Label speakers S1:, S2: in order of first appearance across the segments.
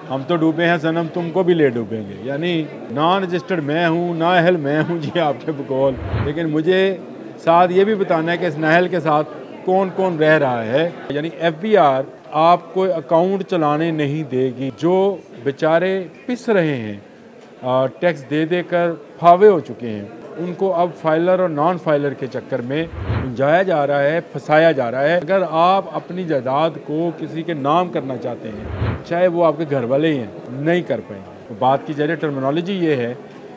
S1: हम तो डूबे हैं सनम, तुमको भी ले डूबेंगे। यानी नॉन रजिस्टर्ड मैं हूँ, नाअहल मैं हूँ जी आपके बकौल। लेकिन मुझे साथ ये भी बताना है कि इस नाअहल के साथ कौन कौन रह रहा है। यानी FBR आपको अकाउंट चलाने नहीं देगी। जो बेचारे पिस रहे हैं, टैक्स दे देकर फावे हो चुके हैं, उनको अब फाइलर और नॉन फाइलर के चक्कर में उलझाया जा रहा है, फंसाया जा रहा है। अगर आप अपनी जायदाद को किसी के नाम करना चाहते हैं, चाहे वो आपके घर वाले ही हैं, नहीं कर पाएंगे। तो बात की जाए टर्मिनोलॉजी ये है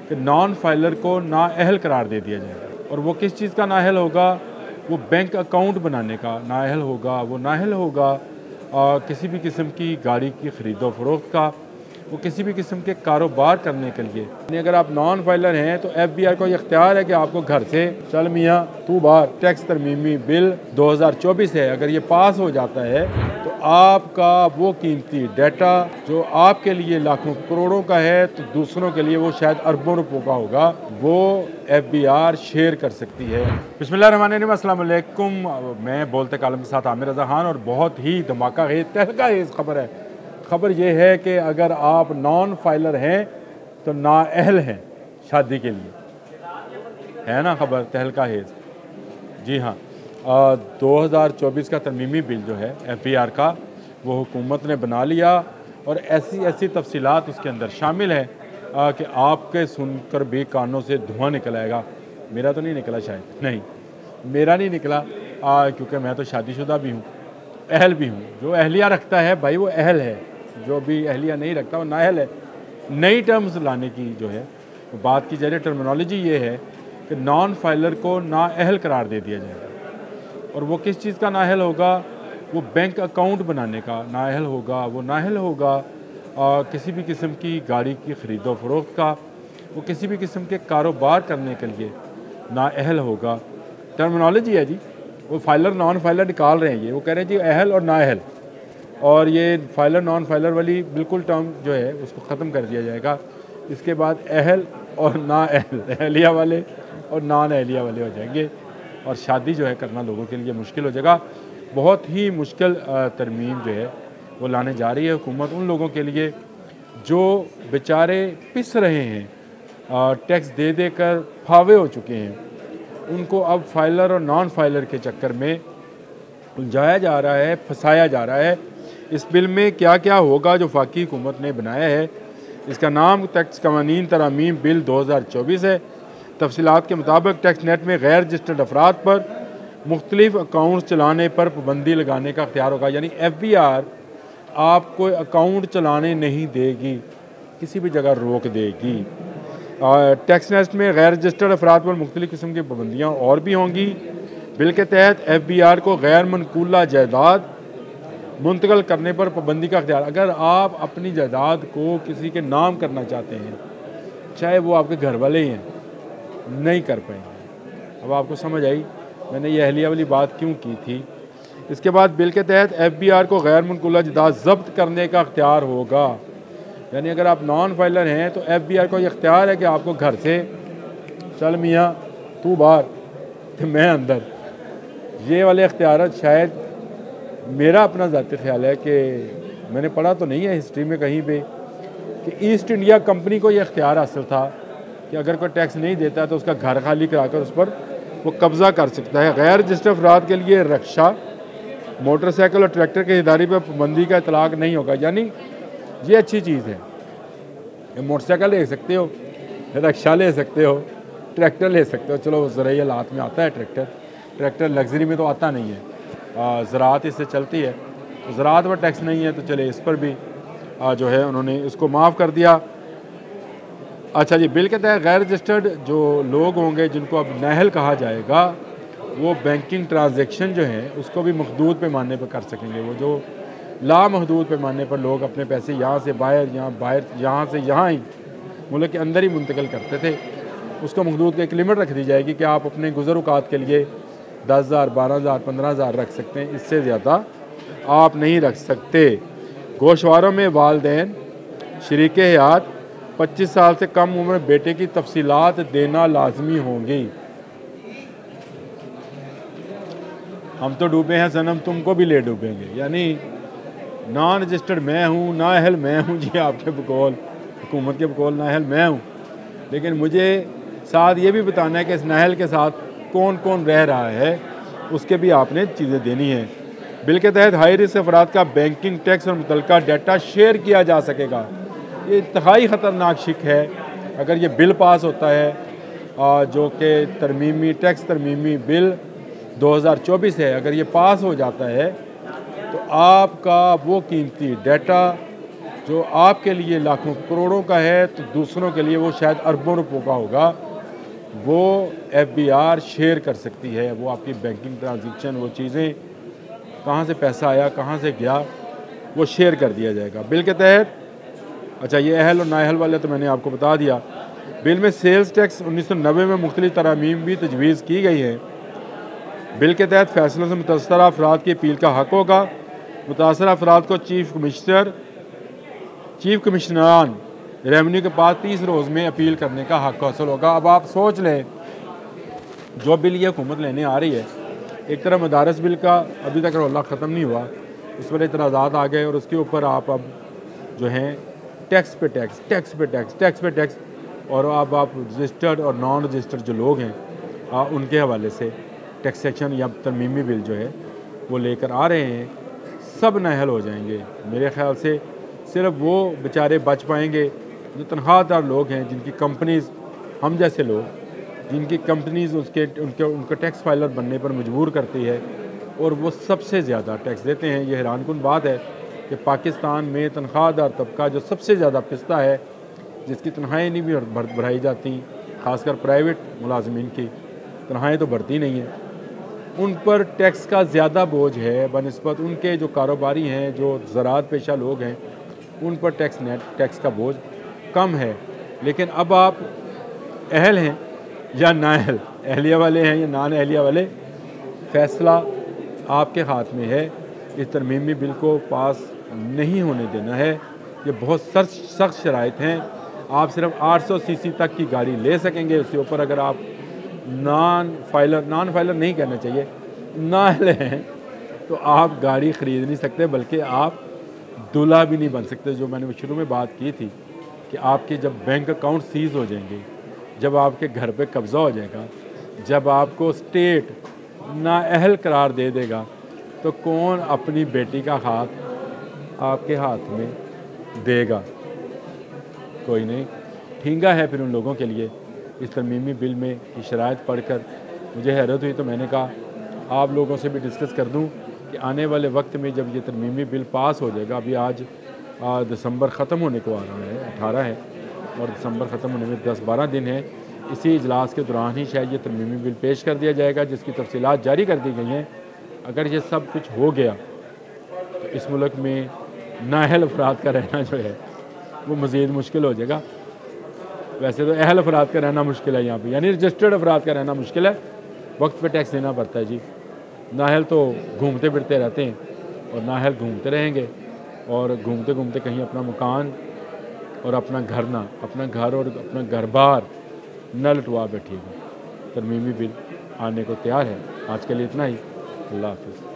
S1: कि नॉन फाइलर को नाअहल करार दे दिया जाएगा। और वो किस चीज़ का नाअहल होगा? वो बैंक अकाउंट बनाने का नाअहल होगा। वो नाअहल होगा किसी भी किस्म की गाड़ी की ख़रीदो फरोख्त का, वो किसी भी किस्म के कारोबार करने के लिए। यानी अगर आप नॉन फाइलर हैं तो FBR को ये इख्तियार है कि आपको घर से चल मियाँ तू बाहर, टैक्स तरमीमी बिल 2024 है, अगर ये पास हो जाता है तो आपका वो कीमती डाटा जो आपके लिए लाखों करोड़ों का है तो दूसरों के लिए वो शायद अरबों रुपयों का होगा, वो FBR शेयर कर सकती है। बिस्मिल्लाहिर्रहमानिर्रहीम, अस्सलाम वालेकुम। मैं बोलते कालम के साथ आमिर रज़ा खान, और बहुत ही धमाका है, तहलका है इस खबर है। खबर यह है कि अगर आप नॉन फाइलर हैं तो नाअहल हैं शादी के लिए, है ना खबर, तहलका है। जी हाँ, 2024 का तरमीमी बिल जो है FBR का, वो हुकूमत ने बना लिया, और ऐसी ऐसी तफसीलात उसके अंदर शामिल है कि आपके सुनकर भी कानों से धुआं निकल आएगा। मेरा तो नहीं निकला, शायद नहीं, मेरा नहीं निकला, क्योंकि मैं तो शादीशुदा भी हूँ, अहल भी हूँ। जो अहलिया रखता है भाई वो अहल है, जो भी अहलिया नहीं रखता वो नाअहल है। नई टर्म्स लाने की जो है बात की जाए, टर्मिनोलॉजी ये है कि नॉन फाइलर को नाअहल करार दे दिया जाएगा। और वो किस चीज़ का नाअहल होगा? वो बैंक अकाउंट बनाने का नाअहल होगा। वो नाअहल होगा किसी भी किस्म की गाड़ी की ख़रीदो फरोख्त का, वो किसी भी किस्म के कारोबार करने के लिए नाअहल होगा। टर्मिनोलॉजी है जी, वो फाइलर नॉन फाइलर निकाल रहे हैं, ये वो कह रहे हैं जी अहल और नाअहल, और ये फाइलर नॉन फाइलर वाली बिल्कुल टर्म जो है उसको ख़त्म कर दिया जाएगा। इसके बाद अहल और नाअहल, अहलिया वाले और नॉन अहलिया वाले हो जाएंगे, और शादी जो है करना लोगों के लिए मुश्किल हो जाएगा। बहुत ही मुश्किल तरमीम जो है वो लाने जा रही है हुकूमत उन लोगों के लिए जो बेचारे पिस रहे हैं, टैक्स दे देकर फावे हो चुके हैं, उनको अब फाइलर और नॉन फाइलर के चक्कर में उलझाया जा रहा है, फंसाया जा रहा है। इस बिल में क्या क्या होगा जो वफाकी हुकूमत ने बनाया है? इसका नाम टैक्स कवानीन तरामीम बिल 2024 है। तफसीलात के मुताबिक टैक्स नेट में गैर रजिस्टर्ड अफराद पर मुख्तलिफ अकाउंट चलाने पर पाबंदी लगाने का अख्तियार होगा। यानी FBR आपको अकाउंट चलाने नहीं देगी, किसी भी जगह रोक देगी। टैक्स नेट में गैर रजिस्टर्ड अफराद पर मुख्तलिफ किस्म की पाबंदियाँ और भी होंगी। बिल के तहत FBR को गैर मनकूला जायदाद मुंतकल करने पर पाबंदी का अख्तियार। अगर आप अपनी जायदाद को किसी के नाम करना चाहते हैं, चाहे वो आपके घर वाले ही हैं, नहीं कर पाएंगे। अब आपको समझ आई मैंने ये अहलिया वाली बात क्यों की थी। इसके बाद बिल के तहत FBR को गैर मनकूला जायदाद जब्त करने का अख्तियार होगा। यानी अगर आप नॉन फाइलर हैं तो FBR को ये अख्तियार है कि आपको घर से चल मियाँ तू बाहर तो मैं अंदर, ये वाले अख्तियार शायद, मेरा अपना ज़ाती ख्याल है कि मैंने पढ़ा तो नहीं है हिस्ट्री में कहीं पे कि ईस्ट इंडिया कंपनी को ये अख्तियार हासिल था कि अगर कोई टैक्स नहीं देता तो उसका घर खाली कराकर उस पर वो कब्ज़ा कर सकता है। गैर रजिस्टर्ड अफराद के लिए रक्षा, मोटरसाइकिल और ट्रैक्टर की खरीदारी पर पाबंदी का इतलाक़ नहीं होगा। यानी ये अच्छी चीज़ है, मोटरसाइकिल ले सकते हो, रक्षा ले सकते हो, ट्रैक्टर ले सकते हो। चलो ज़रूरी हालात में आता है ट्रैक्टर लग्जरी में तो आता नहीं है, ज़राअत इससे चलती है, तो ज़राअत पर टैक्स नहीं है, तो चले इस पर भी जो है उन्होंने इसको माफ़ कर दिया। अच्छा जी, बिल के तहत गैर रजिस्टर्ड जो लोग होंगे जिनको अब नाअहल कहा जाएगा, वो बैंकिंग ट्रांजैक्शन जो है उसको भी महदूद पैमाने पर कर सकेंगे। वो जो लामहदूद पैमाने पर लोग अपने पैसे यहाँ से बाहर, यहाँ से यहाँ ही मुल्क के अंदर ही मुंतकिल करते थे, उसको महदूद की एक लिमिट रख दी जाएगी कि आप अपने गुज़र-औक़ात के लिए 10,000, 12,000, 15,000 रख सकते हैं, इससे ज़्यादा आप नहीं रख सकते। गोशवारों में वालिदैन शरीक हयात 25 साल से कम उम्र बेटे की तफसीलात देना लाजमी होंगी। हम तो डूबे हैं सनम, तुमको भी ले डूबेंगे। यानी नॉन रजिस्टर्ड मैं हूँ, नाअहल मैं हूँ जी, आपके बकौल हुकूमत के बकौल नाअहल मैं हूँ। लेकिन मुझे साथ ये भी बताना है कि इस नाअहल के साथ कौन कौन रह रहा है, उसके भी आपने चीज़ें देनी हैं। बिल के तहत हाई रिस्क अफराद का बैंकिंग टैक्स और मुतल्लिका डाटा शेयर किया जा सकेगा। ये इंतहाई ख़तरनाक शिक है। अगर ये बिल पास होता है जो कि टैक्स तरमीमी बिल 2024 है, अगर ये पास हो जाता है तो आपका वो कीमती डाटा जो आपके लिए लाखों करोड़ों का है तो दूसरों के लिए वो शायद अरबों रुपयों का होगा, वो FBI शेयर कर सकती है। वो आपकी बैंकिंग ट्रांजैक्शन, वो चीज़ें, कहाँ से पैसा आया, कहाँ से गया, वो शेयर कर दिया जाएगा। बिल के तहत अच्छा, ये अहल और नाअहल वाले तो मैंने आपको बता दिया। बिल में सेल्स टैक्स 1990 में मुख्तलिफ तरमीम भी तजवीज़ की गई हैं। बिल के तहत फैसलों से मुतासरा अफराद की अपील का हक़ होगा। मुतासरा अफराद को चीफ कमिश्नरान रेवन्यू के पास 30 रोज़ में अपील करने का हक़ हासिल होगा। अब आप सोच लें, जो बिल ये हुकूमत लेने आ रही है, एक तरह मदारस बिल का अभी तक रौला ख़त्म नहीं हुआ, उस पर इतराज़ात आ गए और उसके ऊपर आप अब जो हैं टैक्स पे टैक्स और अब आप रजिस्टर्ड और नॉन रजिस्टर्ड जो लोग हैं उनके हवाले से टैक्सेशन या तरमीमी बिल जो है वो लेकर आ रहे हैं। सब नाअहल हो जाएंगे। मेरे ख्याल से सिर्फ वो बेचारे बच पाएंगे जो तनख्वाहदार लोग हैं, जिनकी कंपनीज़, हम जैसे लोग, जिनकी कंपनीज़ उनके टैक्स फाइलर बनने पर मजबूर करती है और वो सबसे ज़्यादा टैक्स देते हैं। ये हैरानकुन बात है कि पाकिस्तान में तनख्वाहदार तबका जो सबसे ज़्यादा पिसता है, जिसकी तनख्वाहें नहीं भी बढ़ाई जाती, ख़ासकर प्राइवेट मुलाजमीन की तनख्वाहें तो बढ़ती नहीं हैं, उन पर टैक्स का ज़्यादा बोझ है बनिस्बत उनके जो कारोबारी हैं, जो ज़राअत पेशा लोग हैं, उन पर टैक्स का बोझ कम है। लेकिन अब आप अहल हैं या नाअहल, अहलिया वाले हैं या नान अहलिया वाले, फ़ैसला आपके हाथ में है। इस तरमीमी बिल को पास नहीं होने देना है। ये बहुत सख्त शराइत हैं। आप सिर्फ 800 सीसी तक की गाड़ी ले सकेंगे। उसके ऊपर अगर आप नॉन फाइलर नहीं कहना चाहिए, नाअहल हैं, तो आप गाड़ी ख़रीद नहीं सकते, बल्कि आप दूल्हा भी नहीं बन सकते। जो मैंने शुरू में बात की थी कि आपके जब बैंक अकाउंट सीज़ हो जाएंगे, जब आपके घर पे कब्ज़ा हो जाएगा, जब आपको स्टेट नाअहल करार दे देगा, तो कौन अपनी बेटी का हाथ आपके हाथ में देगा? कोई नहीं। ठींगा है फिर उन लोगों के लिए। इस तरमीमी बिल में ये शराइत पढ़कर मुझे हैरत हुई, तो मैंने कहा आप लोगों से भी डिस्कस कर दूं कि आने वाले वक्त में जब ये तरमीमी बिल पास हो जाएगा, अभी आज दिसंबर ख़त्म होने को आ रहा है, 18 है, और दिसंबर ख़त्म होने में 10-12 दिन है। इसी इजलास के दौरान ही शायद ये तरमीमी बिल पेश कर दिया जाएगा, जिसकी तफसीलात जारी कर दी गई हैं। अगर ये सब कुछ हो गया तो इस मुल्क में नाअहल अफराद का रहना जो है वो मज़ीद मुश्किल हो जाएगा। वैसे तो अहल अफराद का रहना मुश्किल है यहाँ पे, यानी रजिस्टर्ड अफराद का रहना मुश्किल है। वक्त पे टैक्स देना पड़ता है जी। नाअहल तो घूमते फिरते रहते हैं और नाअहल घूमते रहेंगे और घूमते घूमते कहीं अपना मकान और अपना घर और अपना घर बार न लुटवा बैठिएगा। तरमीमी बिल आने को तैयार है। आज के लिए इतना ही। अल्लाह हाफ़िज़।